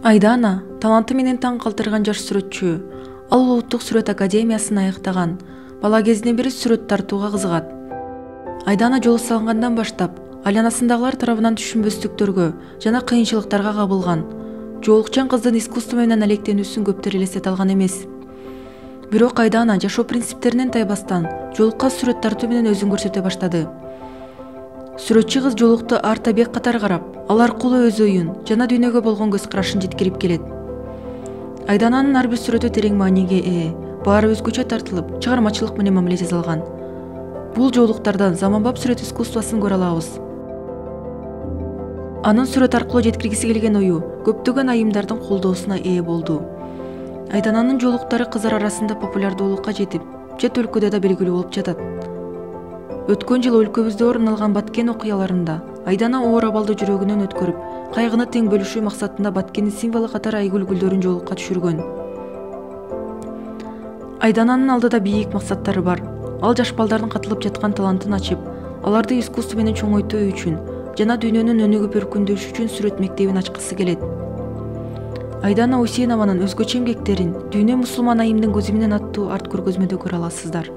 Айдана таланты менен таң калтырган жаш сүрөтчү. Ал Улуттук сүрөт академиясын аяктаган. Бала кезинен бери сүрөт тартууга кызыгат. Айдана жолу салынгандан баштап айланасындагылар тарабынан түшүнбөстүктөргө жана кыйынчылыктарга кабылган. Жоолукчан кыздын искусство менен алектенүүсүн көптөр элестете алган эмес. Бирок Айдана жашоо принциптеринен тайбастан жоолукка сүрөт тартуу менен өзүн көрсөтө баштады. Сүрөтчү кыз жоолукту арта бек катар карап, ал аркылуу өз оюн жана дүйнөгө болгон көз карашын жеткирип келет. Айдананын ар бир сүрөтү терең мааниге ээ, баары өзгөчө тартылып, чыгармачылык менен мамиле жасалган. Бул жоолуктардан заманбап сүрөт искусствосын көрө алабыз. Анын сүрөт аркылуу жеткиргиси келген ою көптөгөн айымдардын колдоосуна ээ болду. Айдананын жоолуктары кыздар арасында популярдуулукка жетип, чет өлкөдө да белгилүү болуп жатат. Өткөн жылы өлкөбүздө орун алган Баткен окуяларында Айдана оор абалды жүрөгүнөн өткөрүп, кайгыны тең бөлүшүү максатында Баткендин символу катары айгүл гүлдөрүн жоолукка түшүргөн. Айдананын алдыда бийик максаттары бар. Ал жаш балдардын катылып жаткан талантын ачып, аларды искусство менен чоңойтуу үчүн жана дүйнөнүн өнүгүп өркүндөшү үчүн сүрөт мектебин ачкысы келет. Айдана Усейнованын өзгөчө эмгектерин «Дүйнө мусулман айымдын көзү менен» аттуу арт көргөзмөдө көрө аласыздар.